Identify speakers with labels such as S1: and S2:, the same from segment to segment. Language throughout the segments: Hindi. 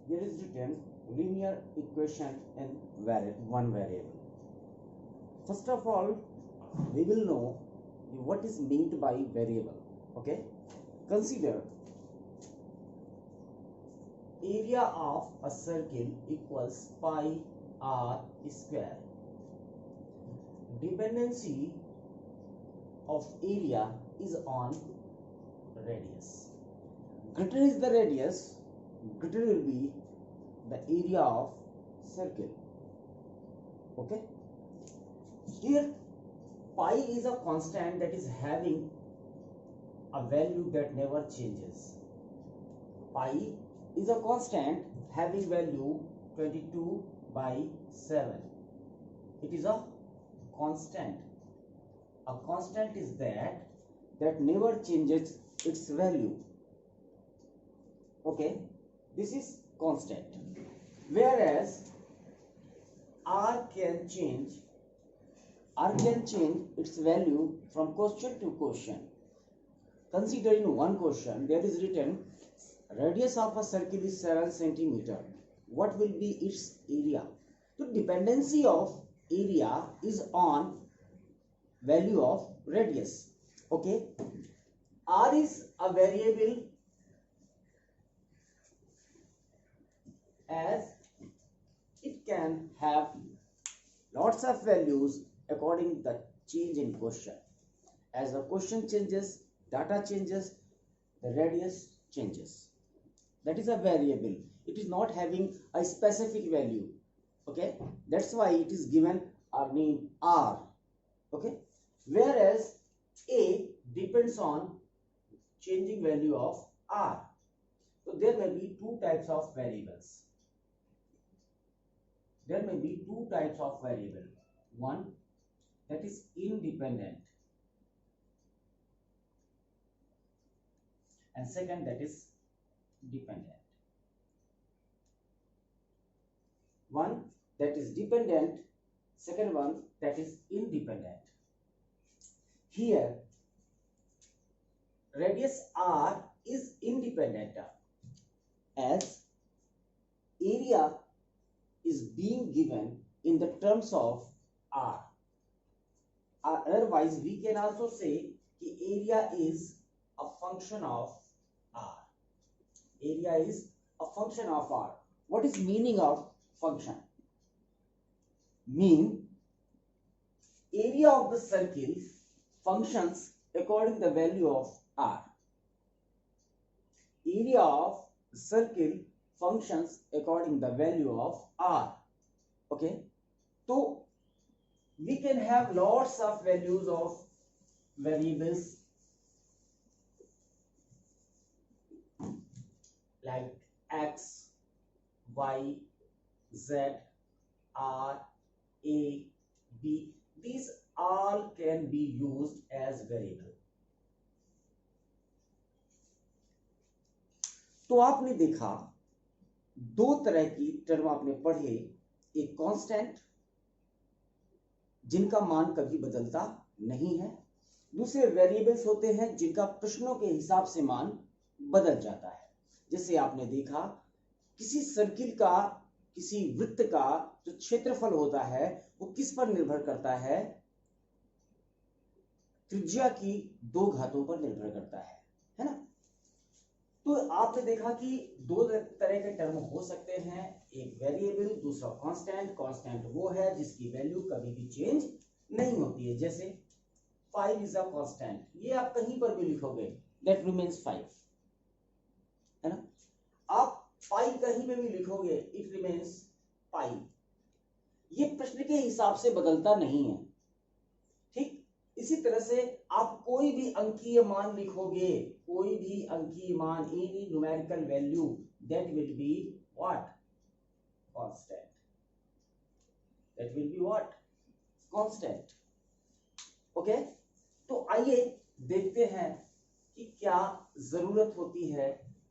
S1: there is written linear equation in one variable. First of all, we will know what is meant by variable. Okay, consider area of a circle equals pi r square. Dependency of area is on radius. Greater is the radius, greater will be the area of circle. Okay, here pi is a constant that is having a value that never changes. Pi is a constant having value 22/7. It is a constant. A constant is that never changes its value. Okay, this is constant. Whereas r can change its value from question to question. Consider in one question there is written radius of a circle is 7 centimeter. What will be its area? So dependency of area is on value of radius. Okay, r is a variable as it can have lots of values according to the change in question. As the question changes, data changes, the radius changes. That is a variable. It is not having a specific value. Okay, that's why it is given our name r. Okay, whereas a depends on changing value of r. So there may be two types of variables. There may be two types of variable. One that is independent, and second that is dependent. One that is dependent, second one that is independent. Here radius r is independent as area is being given in the terms of r. Otherwise we can also say the area is a function of r. Area is a function of r. What is meaning of function? Mean area of the circle functions according to the value of r. Area of circle functions according to the value of r. Okay, so we can have lots of values of variables like x, y, z, r, a, b. These all can be used as variable. तो आपने देखा दो तरह की टर्म आपने पढ़े, एक कांस्टेंट जिनका मान कभी बदलता नहीं है, दूसरे वेरिएबल्स होते हैं जिनका प्रश्नों के हिसाब से मान बदल जाता है. जैसे आपने देखा किसी सर्किल का, किसी वृत्त का जो क्षेत्रफल होता है वो किस पर निर्भर करता है? त्रिज्या की दो घातों पर निर्भर करता है ना. तो आपने देखा कि दो तरह के टर्म हो सकते हैं, एक वेरिएबल, दूसरा कांस्टेंट. कांस्टेंट वो है जिसकी वैल्यू कभी भी चेंज नहीं होती है. जैसे 5 इज अ कांस्टेंट, ये आप कहीं पर भी लिखोगे दैट रिमेन्स 5, है ना. आप पाई कहीं पे भी लिखोगे इट रिमेन्स पाई. ये प्रश्न के हिसाब से बदलता नहीं है. ठीक इसी तरह से आप कोई भी अंकीय मान लिखोगे, कोई भी अंकीय मान, any numerical value, that will be what? Constant. That will be what? Constant. Okay, तो आइए देखते हैं कि क्या जरूरत होती है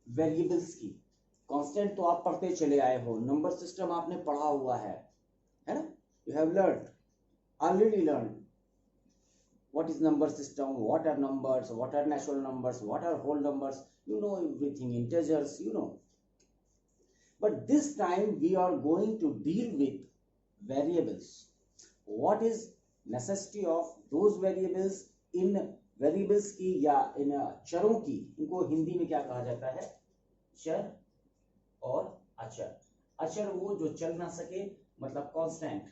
S1: वेरिएबल्स की. कांस्टेंट तो आप पढ़ते चले आए हो, नंबर सिस्टम आपने पढ़ा हुआ है ना. You have learn, already learn what is number system, what are numbers, what are natural numbers, what are whole numbers, you know everything, integers, you know. but this time we are going to deal with variables. What is necessity of those variables? In variables की या इन चरों की, इनको हिंदी में क्या कहा जाता है? चर और अचर। अचर वो जो चल ना सके, मतलब कांस्टेंट,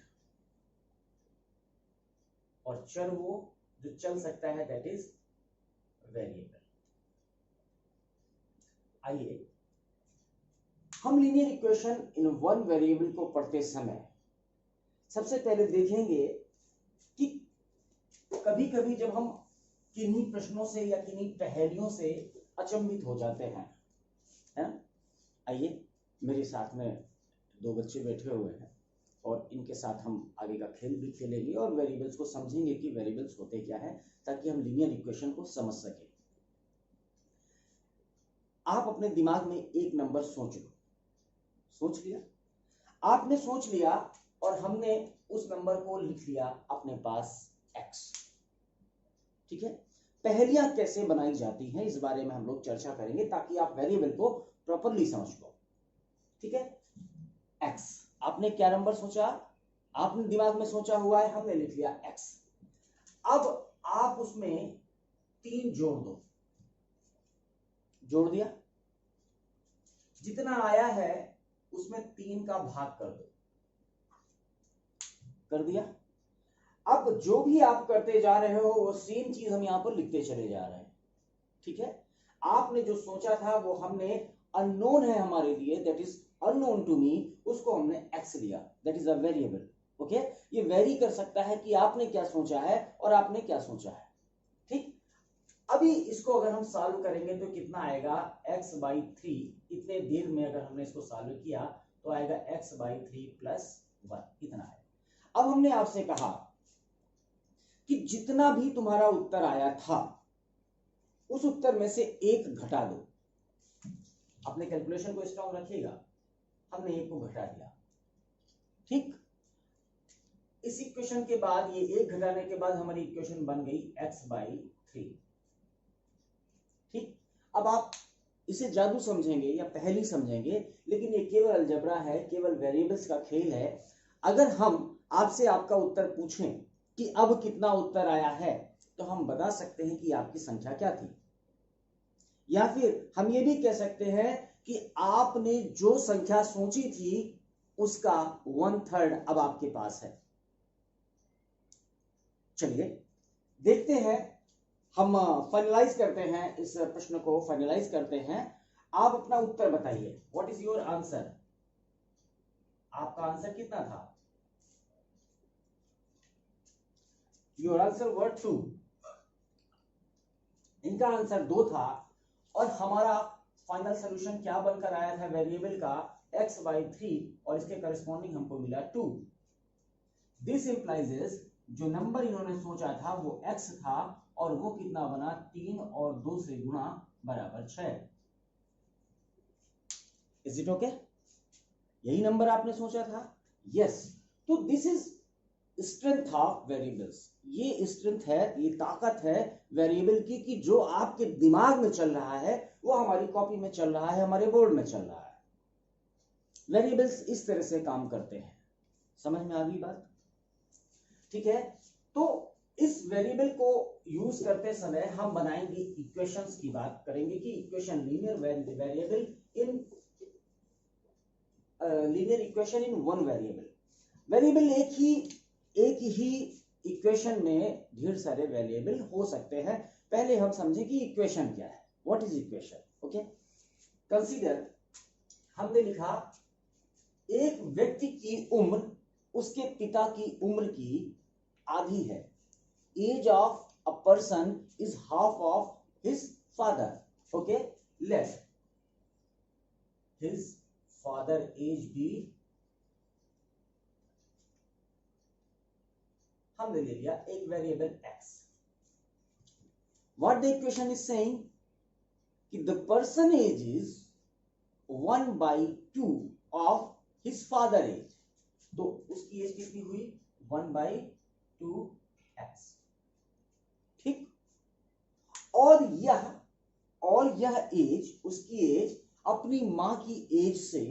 S1: और चर वो जो चल सकता है, दैट इज वेरिएबल। आइए हम linear equation in one variable को पढ़ते समय सबसे पहले देखेंगे कि कभी कभी जब हम किन्हीं प्रश्नों से या किन्हीं पहेलियों से अचंभित हो जाते हैं, है? आइए मेरे साथ में दो बच्चे बैठे हुए हैं और इनके साथ हम आगे का खेल भी खेलेंगे और वेरिएबल्स को समझेंगे कि वेरिएबल्स होते क्या है, ताकि हम लीनियर इक्वेशन को समझ सकें। आप अपने दिमाग में एक नंबर सोच लो। सोच लिया? आपने सोच लिया और हमने उस नंबर को लिख लिया अपने पास x। ठीक है, पहेलियां कैसे बनाई जाती हैं इस बारे में हम लोग चर्चा करेंगे, ताकि आप वेरिएबल को प्रॉपर्ली समझ लो। ठीक है, x आपने क्या नंबर सोचा? आपने दिमाग में सोचा हुआ है, हमने लिख लिया x। अब आप उसमें 3 जोड़ दो। जोड़ दिया? जितना आया है उसमें 3 का भाग कर दो। कर दिया? अब जो भी आप करते जा रहे हो वो सेम चीज हम यहां पर लिखते चले जा रहे हैं। ठीक है, आपने जो सोचा था वो हमने अननोन है हमारे लिए, that is unknown to me, उसको हमने x लिया, that is a variable. Okay, ये वेरी कर सकता है कि आपने क्या सोचा है और आपने क्या सोचा है। ठीक, अभी इसको अगर हम सॉल्व करेंगे तो कितना आएगा? x/3। इतने देर में अगर हमने इसको सॉल्व किया तो आएगा x/3 + 1। इतना है। अब हमने आपसे कहा कि जितना भी तुम्हारा उत्तर आया था उस उत्तर में से 1 घटा दो। अपने कैलकुलेशन को स्ट्रांग रखिएगा, हमने 1 को घटा दिया। ठीक, इस इक्वेशन के बाद ये 1 घटाने के बाद हमारी इक्वेशन बन गई x/3। ठीक, अब आप इसे जादू समझेंगे या पहेली समझेंगे, लेकिन ये केवल अलजेब्रा है, केवल वेरिएबल्स का खेल है। अगर हम आपसे आपका उत्तर पूछें कि अब कितना उत्तर आया है, तो हम बता सकते हैं कि आपकी संख्या क्या थी, या फिर हम ये भी कह सकते हैं कि आपने जो संख्या सोची थी उसका 1/3 अब आपके पास है। चलिए देखते हैं, हम फाइनलाइज करते हैं, इस प्रश्न को फाइनलाइज करते हैं। आप अपना उत्तर बताइए, व्हाट इज योर आंसर? आपका आंसर कितना था? योर आंसर वर 2। इनका आंसर 2 था और हमारा फाइनल सॉल्यूशन क्या बनकर आया था? वेरिएबल का x/3 और इसके करस्पॉन्डिंग हमको मिला 2। दिस इंप्लाइज इज, जो नंबर इन्होंने सोचा था वो x था और वो कितना बना? 3 और 2 से गुणा बराबर 6। Is it okay? यही नंबर आपने सोचा था? यस। तो this is strength of variables. ये स्ट्रेंथ है, ये ताकत है वेरिएबल की, कि जो आपके दिमाग में चल रहा है वो हमारी कॉपी में चल रहा है, हमारे बोर्ड में चल रहा है। वेरिएबल्स इस तरह से काम करते हैं। समझ में आ गई बात? ठीक है, तो इस वेरिएबल को यूज करते समय हम बनाएंगे इक्वेशंस की बात करेंगे कि equation linear variable in linear equation in one variable. Variable एक ही इक्वेशन में ढेर सारे वेरिएबल हो सकते हैं। पहले हम समझें कि इक्वेशन क्या है, what is equation. Okay, consider, हमने लिखा एक व्यक्ति की उम्र उसके पिता की उम्र की आधी है। Age of a person is half of his father. Okay, let his father age be, हमने ले लिया एक variable x। What the equation is saying कि the person age is 1/2 of his father age. तो उसकी एज कितनी हुई? 1/2x। ठीक, और यह एज, उसकी एज अपनी मां की एज से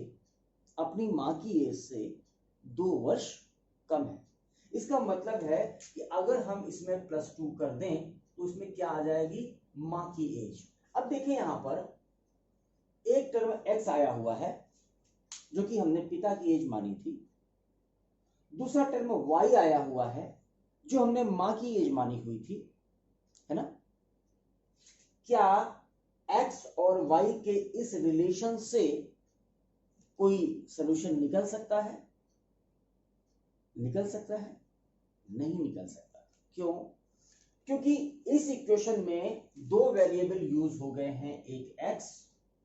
S1: अपनी माँ की एज से 2 वर्ष कम है। इसका मतलब है कि अगर हम इसमें +2 कर दें तो इसमें क्या आ जाएगी, माँ की एज। अब देखें यहां पर एक टर्म x आया हुआ है जो कि हमने पिता की एज मानी थी, दूसरा टर्म y आया हुआ है जो हमने माँ की एज मानी हुई थी, है ना। क्या x और y के इस रिलेशन से कोई सॉल्यूशन निकल सकता है? निकल सकता है? नहीं निकल सकता। क्यों? क्योंकि इस इक्वेशन में 2 वेरिएबल यूज हो गए हैं, एक x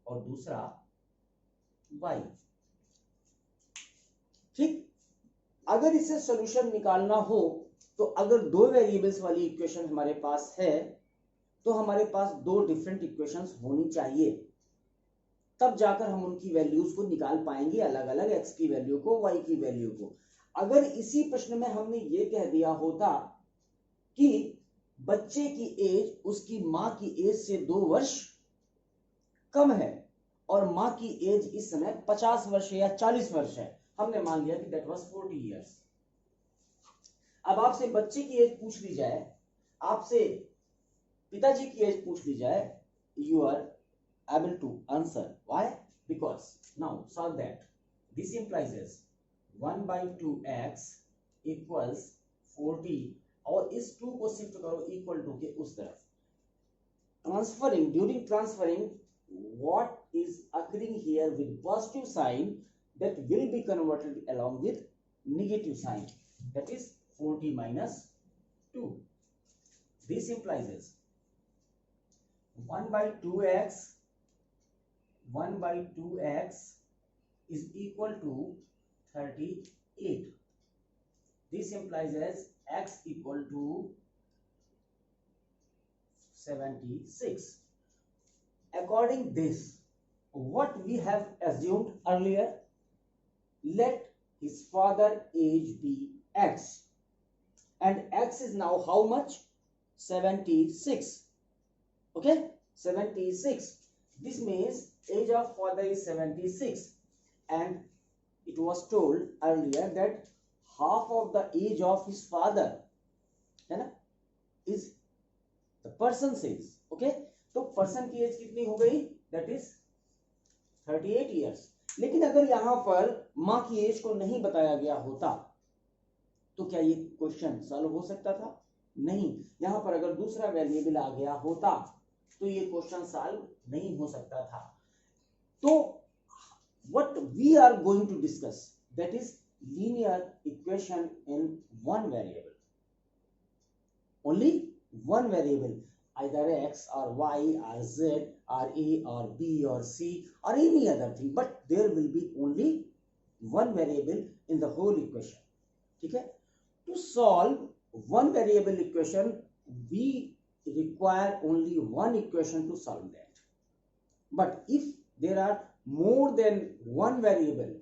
S1: और दूसरा y। ठीक, अगर इसे सॉल्यूशन निकालना हो तो अगर 2 वेरिएबल्स वाली इक्वेशन हमारे पास है तो हमारे पास 2 डिफरेंट इक्वेशंस होनी चाहिए, तब जाकर हम उनकी वैल्यूज को निकाल पाएंगे, अलग अलग x की वैल्यू को, y की वैल्यू को। अगर इसी प्रश्न में हमने ये कह दिया होता कि बच्चे की एज उसकी माँ की एज से 2 वर्ष कम है और माँ की एज इस समय 50 वर्ष या 40 वर्ष है, हमने मान लिया कि दैट वाज 40 इयर्स। अब आपसे बच्चे की एज पूछ ली जाए, आपसे पिताजी की एज पूछ ली जाए, you are able to answer. Why? Because now solve that. This implies is 1 by 2x equals 40 और इस 2 को शिफ्ट करो इक्वल टू के उस तरफ। Transferring, during transferring what is occurring here with positive sign that will be converted along with negative sign, that is 40 minus 2. This implies is 1 by 2x is equal to 38. This implies as x equal to 76. According this, what we have assumed earlier, let his father age be x, and x is now how much? 76. Okay, 76. This means age of father is 76, and it was told earlier that half of the age of his father, है ना, is the person's age. Okay, तो पर्सन की एज कितनी हो गई? That is 38 years. लेकिन अगर यहां पर माँ की एज को नहीं बताया गया होता तो क्या ये क्वेश्चन सॉल्व हो सकता था? नहीं। यहां पर अगर दूसरा वेरिएबल आ गया होता तो ये क्वेश्चन सॉल्व नहीं हो सकता था। तो what we are going to discuss, that is linear equation in one variable, only one variable, either x or y or z or a or b or c or any other thing, but there will be only one variable in the whole equation. ठीक है, to solve one variable equation we require only one equation to solve that, but if there are more than one variable,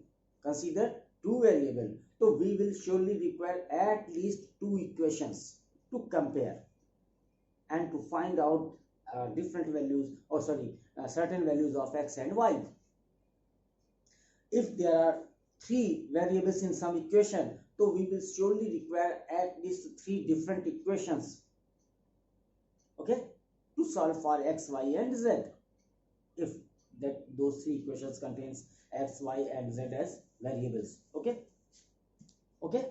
S1: consider 2 variable, so we will surely require at least 2 equations to compare and to find out different values, or certain values of x and y. If there are 3 variables in some equation, so we will surely require at least 3 different equations, okay, to solve for x, y and z, if that those 3 equations contains x, y and z as variables. Okay, okay,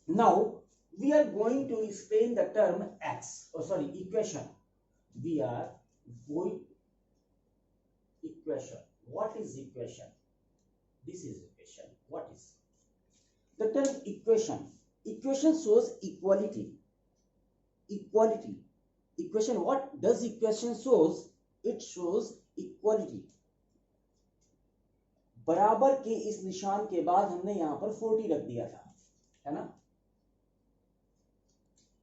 S1: now we are going to explain the term x, equation. We are going equation. What is equation? This is equation. What is the term equation? Equation shows equality. Equality. Equation, what does equation shows? It shows equality. बराबर के इस निशान के बाद हमने यहां पर 40 रख दिया था, है ना।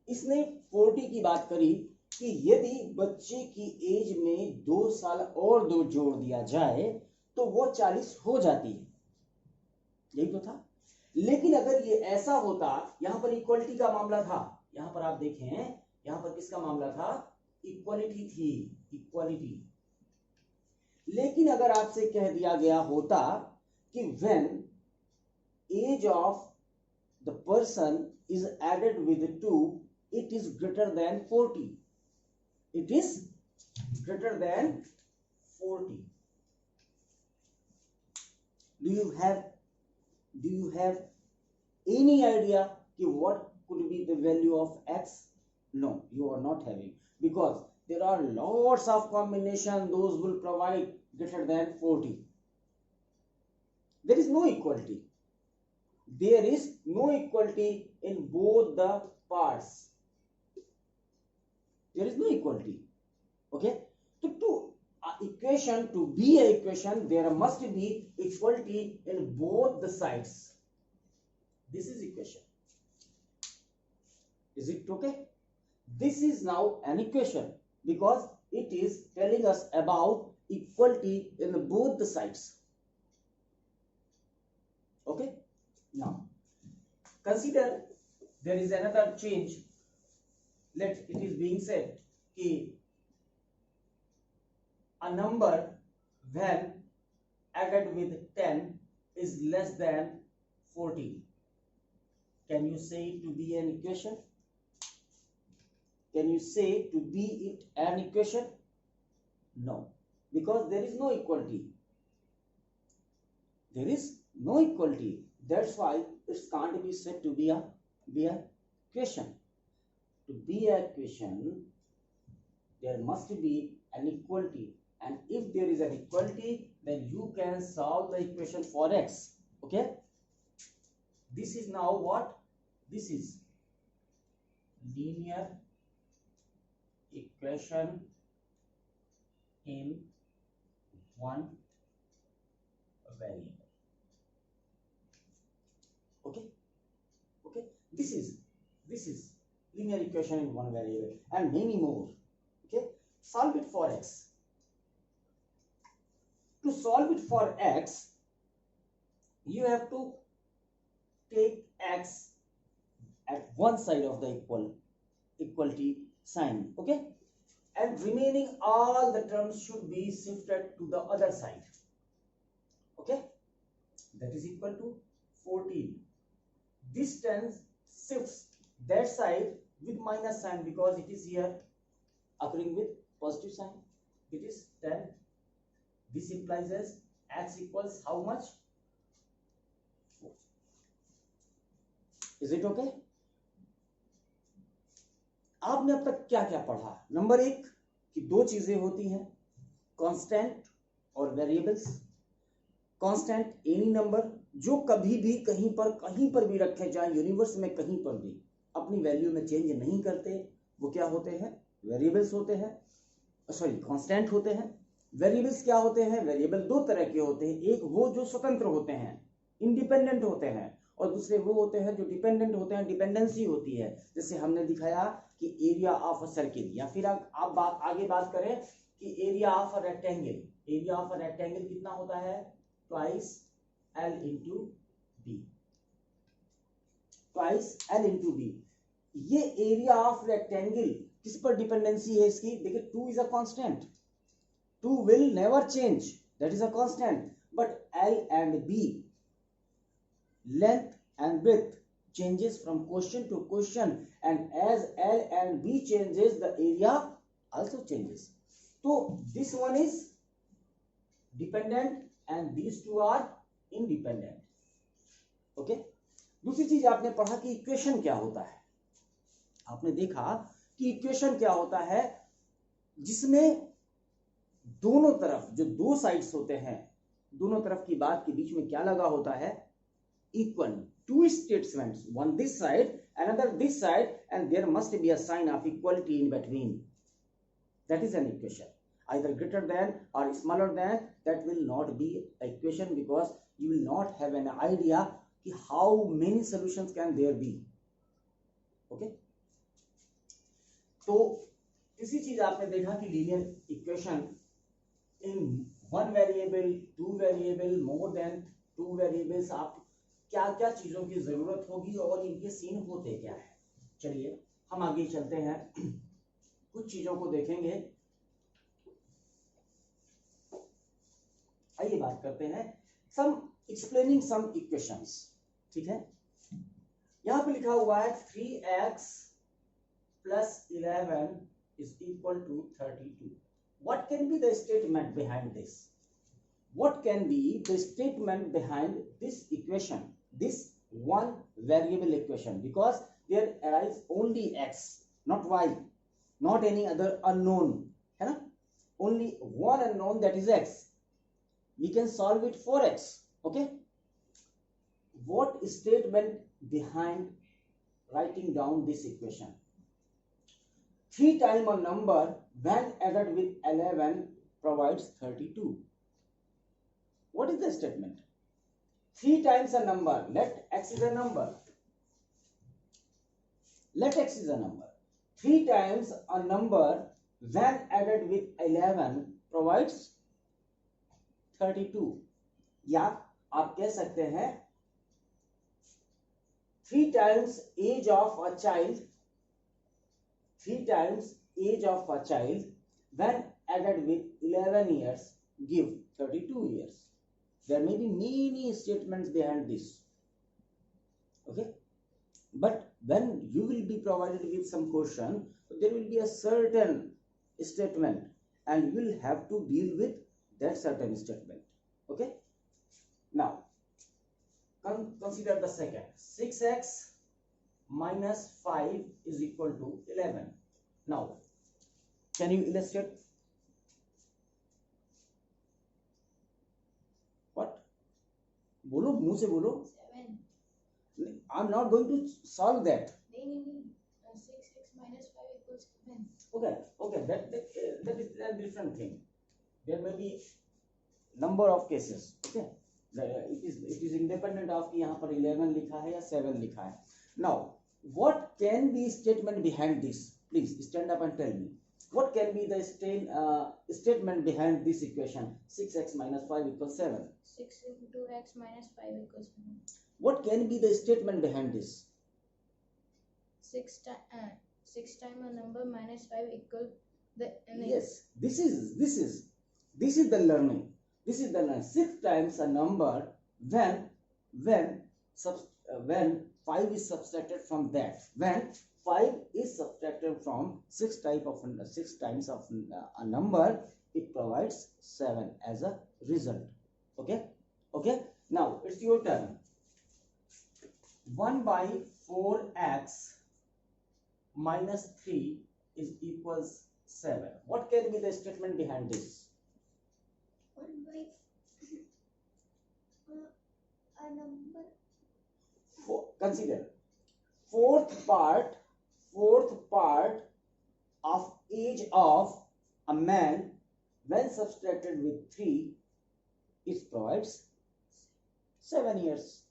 S1: इसने 40 की बात करी कि यदि बच्चे की एज में 2 साल और 2 जोड़ दिया जाए तो वो 40 हो जाती है, यही तो था। लेकिन अगर ये ऐसा होता, यहां पर इक्वालिटी का मामला था, यहां पर आप देखें, यहां पर किसका मामला था? इक्वालिटी थी, इक्वालिटी। लेकिन अगर आपसे कह दिया गया होता कि when age of the person is added with 2, it is greater than 40. It is greater than 40. Do you have any idea कि what could be the value of x? No, you are not having, because there are lots of combination those will provide greater than 40. There is no equality. There is no equality in both the parts. There is no equality. Okay, so to equation to be a equation, there must be equality in both the sides. This is equation. Is it okay? This is now an equation because it is telling us about equality in both the sides. Okay, now consider there is another change. Let it is being said कि a number when added with 10 is less than 40. Can you say it to be an equation? Can you say to be it an equation? No, because there is no equality. There is no equality. That's why it can't be said to be a equation. To be a equation, there must be an equality, and if there is an equality, then you can solve the equation for x. Okay, this is now what? This is linear equation in one variable. Okay, okay, this is linear equation in one variable, and many more. Okay, solve it for x. To solve it for x, you have to take x at one side of the equality sign. Okay, and remaining all the terms should be shifted to the other side. Okay, that is equal to 14. This 10 shifts that side with minus sign because it is here occurring with positive sign. It is 10. This implies as x equals how much? 4. Is it okay? आपने अब तक क्या क्या पढ़ा? नंबर 1 कि दो चीजें होती हैं, कांस्टेंट और वेरिएबल्स. कांस्टेंट एनी नंबर जो कभी भी कहीं पर भी रखे जाए यूनिवर्स में, कहीं पर भी अपनी वैल्यू में चेंज नहीं करते, वो क्या होते हैं? वेरिएबल्स होते हैं. सॉरी, कांस्टेंट होते हैं. वेरिएबल्स क्या होते हैं? वेरिएबल दो तरह के होते हैं. एक वो जो स्वतंत्र होते हैं, इंडिपेंडेंट होते हैं, और दूसरे वो होते हैं जो डिपेंडेंट होते हैं, डिपेंडेंसी होती है. जैसे हमने दिखाया कि एरिया ऑफ अ सर्किल, या फिर आप आगे बात करें कि area of a rectangle. Area of a rectangle कितना होता है? Twice L into b. Twice L into b. ये एरिया ऑफ रेक्टेंगल किस पर डिपेंडेंसी है इसकी? देखिए, 2 is a constant. 2 will never change, that is a constant, but L and B, length and width, changes from question to question, and as L and B changes, the area also changes. So this one is dependent and these two are independent. Okay, दूसरी चीज आपने पढ़ा कि इक्वेशन क्या होता है. आपने देखा कि इक्वेशन क्या होता है जिसमें दोनों तरफ जो दो साइड्स होते हैं, दोनों तरफ की बात के बीच में क्या लगा होता है? Equal. Two statements, one this side, another this side, and there must be a sign of equality in between. That is an equation. either greater than or smaller than, that will not be an equation because you will not have an idea कि how many solutions can there be. Okay, तो इसी चीज आपने देखा कि linear equation in one variable, two variable, more than two variables, आप क्या क्या चीजों की जरूरत होगी और इनके सीन होते क्या है. चलिए हम आगे चलते हैं, कुछ चीजों को देखेंगे. आइए बात करते हैं सम एक्सप्लेनिंग सम इक्वेशंस, ठीक है। यहां पे लिखा हुआ है 3x plus 11 is equal to 32. What can be the statement behind this? What can be the statement behind this equation, this one variable equation? Because there arise only x, not y, not any other unknown, है ना? Only one unknown, that is x. We can solve it for x. Okay. What statement behind writing down this equation? 3 times a number when added with 11 provides 32. What is the statement? 3 times a number. Let x is a number. Let x is a number. 3 times a number when added with 11 provides 32. या आप कह सकते हैं 3 times age of a child, 3 times age of a child when added with 11 years give 32 years. There may be many statements behind this. Okay. But when you will be provided with some question, there will be a certain statement and you will have to deal with that certain statement. Okay. Now consider the second. 6x minus 5 is equal to 11. Now can you illustrate? What? बोलो, मुंह से बोलो.
S2: 7.
S1: I'm not going to solve that.
S2: नहीं. 6x minus 5 equals 7.
S1: Okay. That is a different thing. There may be number of cases. Okay. It is independent of कि यहाँ पर 11 लिखा है या 7 लिखा है. Now, what can be statement behind this? Please stand up and tell me. What can be the statement behind this equation? 6x minus 5 equals 7.
S2: 6 into x minus 5 equals 7.
S1: What can be the statement behind this?
S2: 6 times a number minus 5 equal the.
S1: Yes, this is the learning. This is the learning. 6 times a number when 5 is subtracted from that. When 5 is subtracted from 6 times of a number, it provides 7 as a result. Okay. Now it's your turn. 1 by 4x minus 3 is equals 7. What can be the statement behind this?
S2: 1 by a number.
S1: Consider fourth part of age of a man when subtracted with 3, it provides 7 years.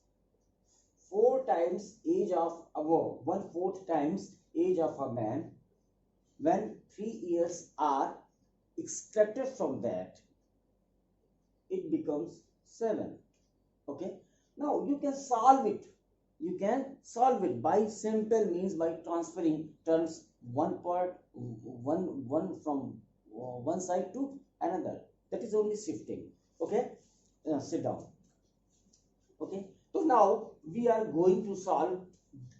S1: 4 times age of 1/4 times age of a man when 3 years are extracted from that, it becomes 7. Okay. Now you can solve it. You can solve it by simple means, by transferring terms one from one side to another. That is only shifting. Okay. Sit down. Okay. So now we are going to solve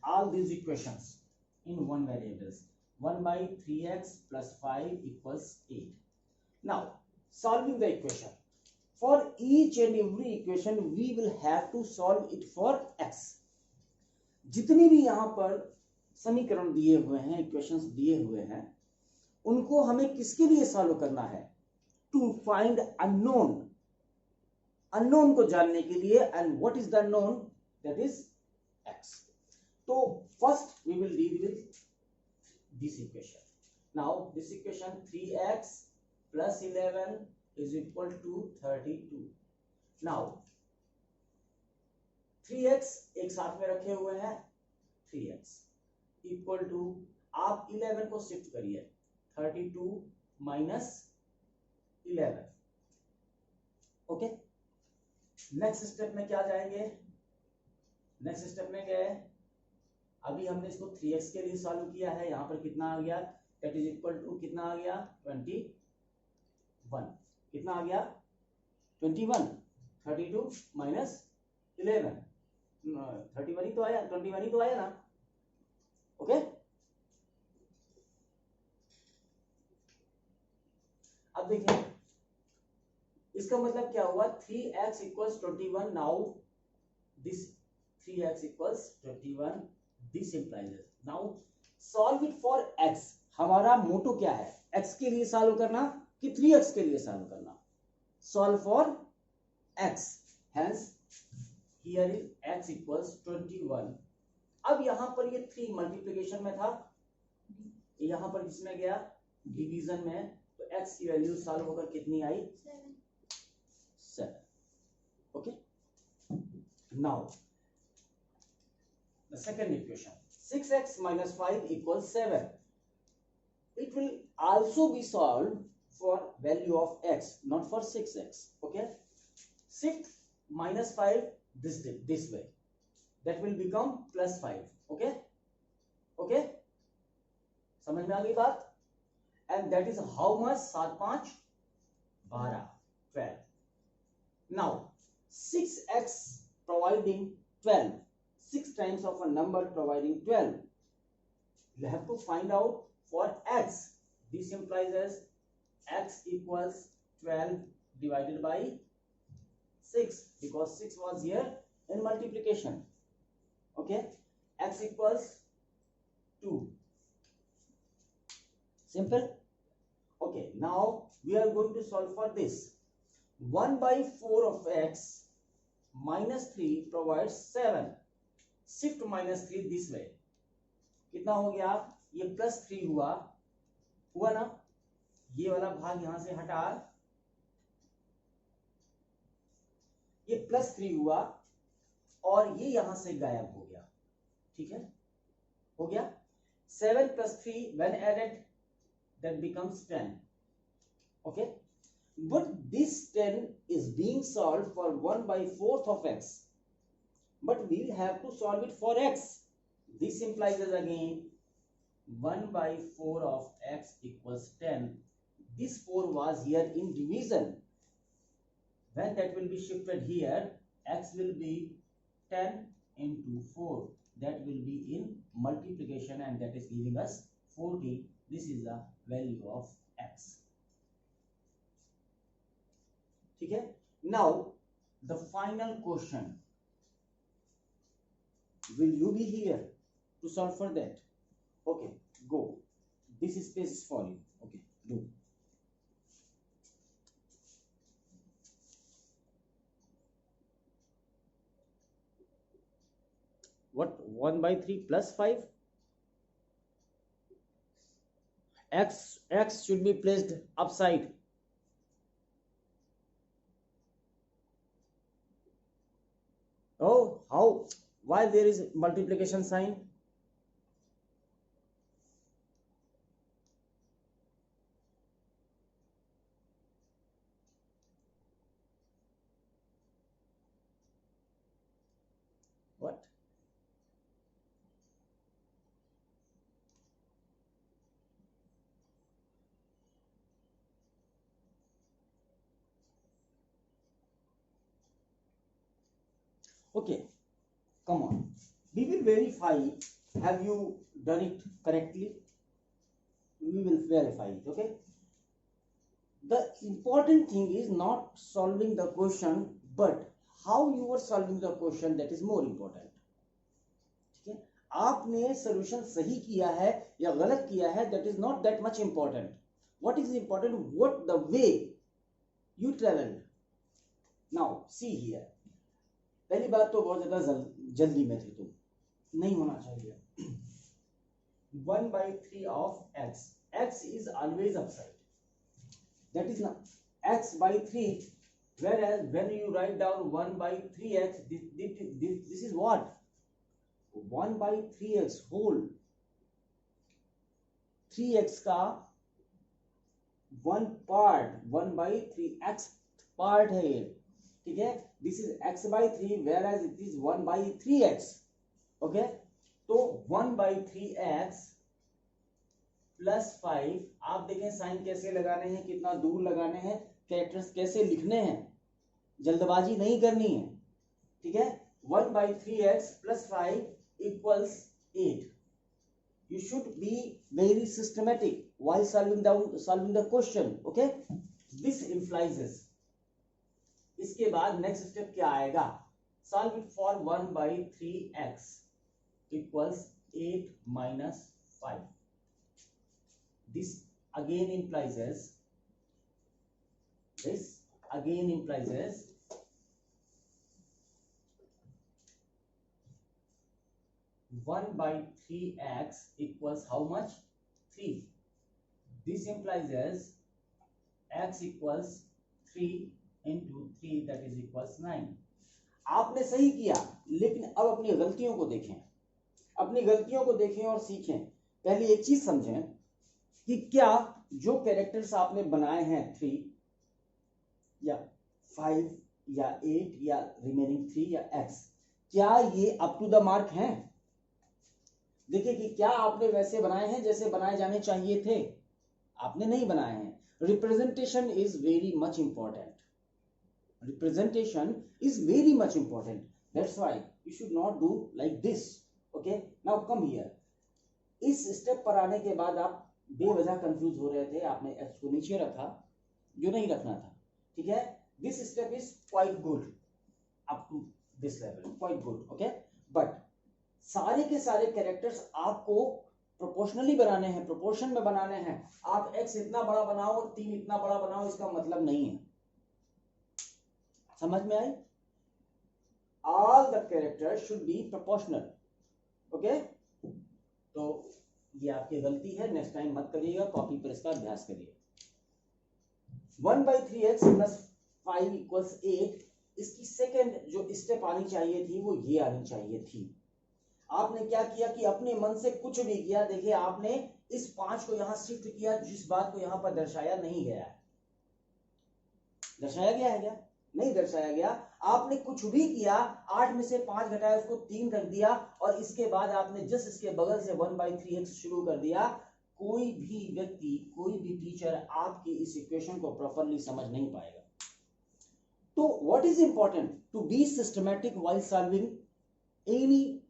S1: all these equations in one variables. 1 by 3x plus 5 equals 8. Now solving the equation. For each and every equation we will have to solve it for x. जितनी भी यहाँ पर समीकरण दिए हुए हैं, इक्वेशंस दिए हुए हैं, उनको हमें किसके लिए सॉल्व करना है? To find unknown. अननोन को जानने के लिए. And what is the unknown? That is x. तो first we will deal with this equation. Now this equation 3x plus 11 is equal to 32. Now 3x एक साथ में रखे हुए हैं. 3x इक्वल टू, आप 11 को शिफ्ट करिए, 32 माइनस 11. ओके. नेक्स्ट स्टेप में क्या जाएंगे? नेक्स्ट स्टेप में गए, अभी हमने इसको 3x के लिए सॉल्व किया है. यहां पर कितना आ गया? दैट इज इक्वल टू कितना आ गया? 21. कितना आ गया? 21. 32 माइनस 11 31 ही तो आया, 21 ही तो आया ना। ओके, अब देखिए इसका मतलब क्या हुआ, 3x equals 21। Now this 3x equals 21, this implies now solve it for x। हमारा मोटो क्या है, x के लिए सॉल्व करना कि 3x के लिए सॉल्व करना, solve for x, hence here is x equals 21। अब यहां पर ये 3 मल्टीप्लिकेशन में था, यहां पर किसमें गया, डिवीजन में, तो x की वैल्यू सॉल्व होकर कितनी आई, 7। Okay, now the second equation, 6x minus 5 equals 7. It will also be solved for value of x, not for 6x. Okay, 6 minus 5 this way, that will become plus 5. Okay, okay, समझ में आ गई बात, and that is how much, 7 5 12, 12. Now 6x providing 12, 6 times of a number providing 12, you have to find out for x. This implies as x equals 12 divided by 6, because 6 was here in multiplication. Okay, x equals 2, simple. Okay, now we are going to solve for this. 1 by 4 of x minus 3 provides 7. Shift minus 3 this way, कितना हो गया, ये प्लस 3 हुआ ना, ये वाला भाग यहां से हटा, ये प्लस 3 हुआ और ये यहां से गायब हो गया। ठीक है, हो गया 7 plus 3 when added that becomes 10. Okay, but this 10 is being solved for 1 by 4th of x, but we will have to solve it for x. This implies as again 1 by 4 of x equals 10. This 4 was here in division, when that will be shifted here, x will be 10 into 4, that will be in multiplication, and that is giving us 40. This is the value of x. ठीक है, now the final question, will you be here to solve for that? Okay, go, this space is for you. Okay, do. What, 1 by 3 plus 5, x should be placed upside. Oh, how, why there is multiplication sign? What? Okay, come on, we will verify, have you done it correctly, we will verify it. Okay, the important thing is not solving the question, but how you are solving the question, that is more important. ठीक है, आपने solution सही किया है या गलत किया है, that is not that much important. What is important, what the way you traveled. Now see here, पहली बात तो बहुत ज्यादा जल्दी में थे तुम, नहीं होना चाहिए। 1 by 3 of x, x is always upside, that is not x by 3, whereas when you write down 1 by 3x, this is what, 1 by 3x whole, 3x का 1 part, 1 by 3x part है ये, ठीक है, this is x by 3 whereas it is 1 by 3x. okay, तो 1 by 3x प्लस 5, आप देखें साइन कैसे लगाने हैं, कितना दूर लगाने हैं, कैरेक्टर्स कैसे लिखने हैं, जल्दबाजी नहीं करनी है। ठीक है, 1/3x plus 5 equals 8. You should be very systematic while solving the question. Okay, this implies this. इसके बाद नेक्स्ट स्टेप क्या आएगा? Solve it for 1/3x equals 8 minus 5. This again implies as 1/3x equals how much? 3. This implies as x equals 3 into 3, that is equals 9. आपने सही किया, लेकिन अब अपनी गलतियों को देखें, और सीखें. पहले एक चीज समझें कि क्या जो कैरेक्टर्स आपने बनाए हैं 3 या 5 या 8 या रिमेनिंग 3 या x, क्या ये अप टू द मार्क हैं? देखिए कि क्या आपने वैसे बनाए हैं जैसे बनाए जाने चाहिए थे? आपने नहीं बनाए हैं. Representation is very much important. That's why you should not do like this. Okay, now come here. इस स्टेप पर आने के बाद आप बेवजह कंफ्यूज हो रहे थे, आपने x को नीचे रखा जो नहीं रखना था. ठीक है, this step is quite good up to this level, quite good. Okay, but सारे के सारे कैरेक्टर्स आपको प्रोपोर्शनली बनाने हैं, प्रोपोर्शन में बनाने हैं. आप x इतना बड़ा बनाओ और 3 इतना बड़ा बनाओ, इसका मतलब नहीं है. समझ में आई? All the characters should be proportional. Okay? तो ये आपकी गलती है, नेक्स्ट टाइम मत करिएगा, कॉपी पर इसका अभ्यास करिए. 1/3x plus 5 equals 8. इसकी सेकेंड जो स्टेप आनी चाहिए थी वो ये आनी चाहिए थी. आपने क्या किया कि अपने मन से कुछ भी किया. देखिए, आपने इस 5 को यहां शिफ्ट किया, जिस बात को यहां पर दर्शाया नहीं गया है. दर्शाया गया है क्या? नहीं दर्शाया गया. आपने कुछ भी किया, 8 में से 5 घटाया, उसको 3 रख दिया, और इसके बाद आपने जस्ट इसके बगल से 1/3x शुरू कर दिया. कोई भी व्यक्ति, कोई भी टीचर आपकी इस इक्वेशन को प्रॉपरली समझ नहीं पाएगा. तो what is important? To be systematic while solving any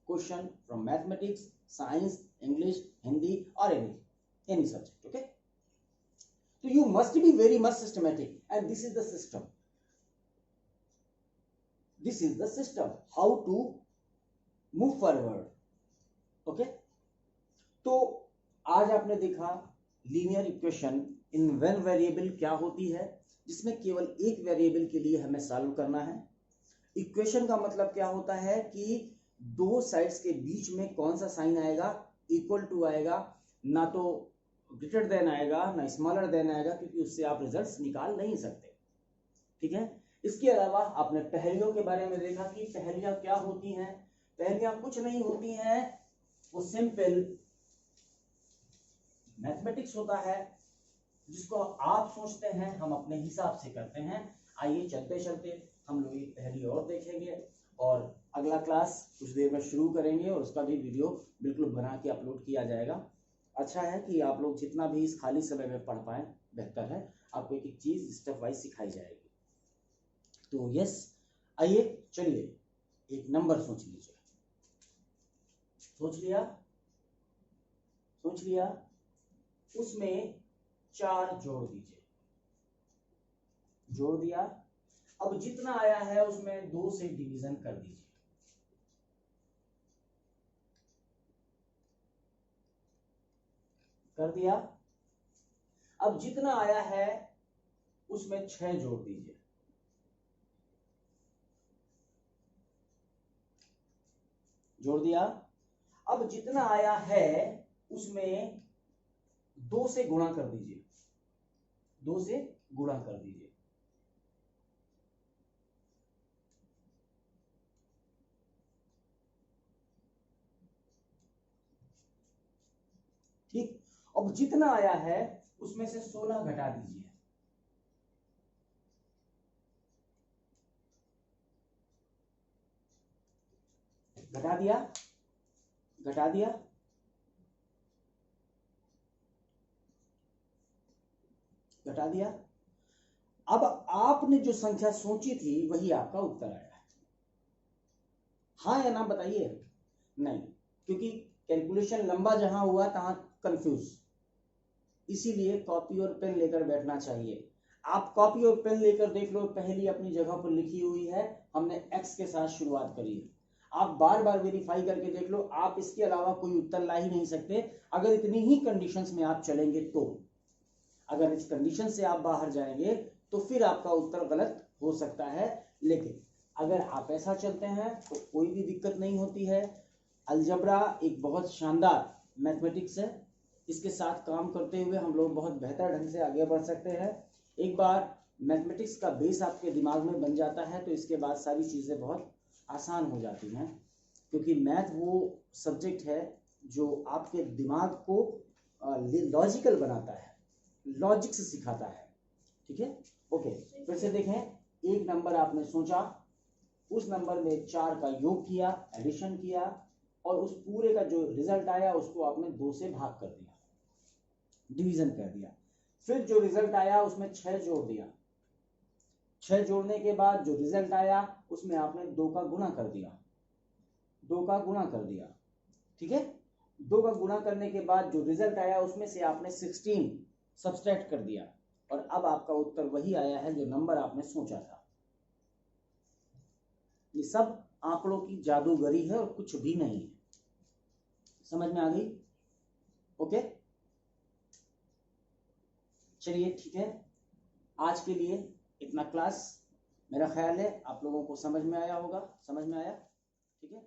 S1: question from mathematics, science, English, Hindi और any subject. Okay, so you must be very much systematic, and this is the system. This is the system how to move forward. Okay, तो आज आपने देखा linear equation in one variable क्या होती है, जिसमें केवल एक वेरिएबल के लिए हमें सॉल्व करना है. इक्वेशन का मतलब क्या होता है कि दो साइड्स के बीच में कौन सा साइन आएगा? इक्वल टू आएगा, ना तो ग्रेटर देन आएगा, ना स्मॉलर देन आएगा, क्योंकि उससे आप रिजल्ट्स निकाल नहीं सकते. ठीक है. इसके अलावा आपने पहेलियों के बारे में देखा कि पहेलियां क्या होती हैं. पहेलियां कुछ नहीं होती हैं, वो सिंपल मैथमेटिक्स होता है, जिसको आप सोचते हैं, हम अपने हिसाब से करते हैं. आइए चलते चलते हम लोग एक पहेली और देखेंगे, और अगला क्लास कुछ देर में शुरू करेंगे, और उसका भी वीडियो बिल्कुल बना के अपलोड किया जाएगा. अच्छा है कि आप लोग जितना भी इस खाली समय में पढ़ पाए, बेहतर है. आपको एक एक चीज स्टेप वाइज सिखाई जाएगी. तो यस, आइए चलिए एक नंबर सोच लीजिए. सोच लिया, उसमें 4 जोड़ दीजिए. जोड़ दिया. अब जितना आया है उसमें 2 से डिवीजन कर दीजिए. कर दिया. अब जितना आया है उसमें 6 जोड़ दीजिए. जोड़ दिया. अब जितना आया है उसमें 2 से गुणा कर दीजिए. 2 से गुणा कर दीजिए. ठीक. अब जितना आया है उसमें से 16 घटा दीजिए. घटा दिया. अब आपने जो संख्या सोची थी वही आपका उत्तर आया है. हाँ या ना बताइए। नहीं, क्योंकि कैलकुलेशन लंबा जहां हुआ तहां कंफ्यूज, इसीलिए कॉपी और पेन लेकर बैठना चाहिए। आप कॉपी और पेन लेकर देख लो, पहली अपनी जगह पर लिखी हुई है, हमने एक्स के साथ शुरुआत करी है। आप बार बार वेरीफाई करके देख लो, आप इसके अलावा कोई उत्तर ला ही नहीं सकते अगर इतनी ही कंडीशंस में आप चलेंगे तो। अगर इस कंडीशन से आप बाहर जाएंगे तो फिर आपका उत्तर गलत हो सकता है, लेकिन अगर आप ऐसा चलते हैं तो कोई भी दिक्कत नहीं होती है। अलजबरा एक बहुत शानदार मैथमेटिक्स है, इसके साथ काम करते हुए हम लोग बहुत बेहतर ढंग से आगे बढ़ सकते हैं। एक बार मैथमेटिक्स का बेस आपके दिमाग में बन जाता है तो इसके बाद सारी चीज़ें बहुत आसान हो जाती हैं, क्योंकि मैथ वो सब्जेक्ट है जो आपके दिमाग को लॉजिकल बनाता है, लॉजिक से सिखाता है। ठीक है, ओके। फिर से देखें, एक नंबर आपने सोचा, उस नंबर में 4 का योग किया, एडिशन किया, और उस पूरे का जो रिजल्ट आया उसको आपने 2 से भाग कर दिया, डिवीजन कर दिया। फिर जो रिजल्ट आया उसमें 6 जोड़ दिया, 6 जोड़ने के बाद जो रिजल्ट आया उसमें आपने 2 का गुणा कर दिया, 2 का गुणा कर दिया। ठीक है, 2 का गुणा करने के बाद जो रिजल्ट आया उसमें से आपने 16 सब्सट्रैक्ट कर दिया, और अब आपका उत्तर वही आया है जो नंबर आपने सोचा था। ये सब आंकड़ों की जादूगरी है और कुछ भी नहीं है। समझ में आ गई? ओके, चलिए ठीक है, आज के लिए इतना क्लास। मेरा ख्याल है आप लोगों को समझ में आया होगा, समझ में आया? ठीक है।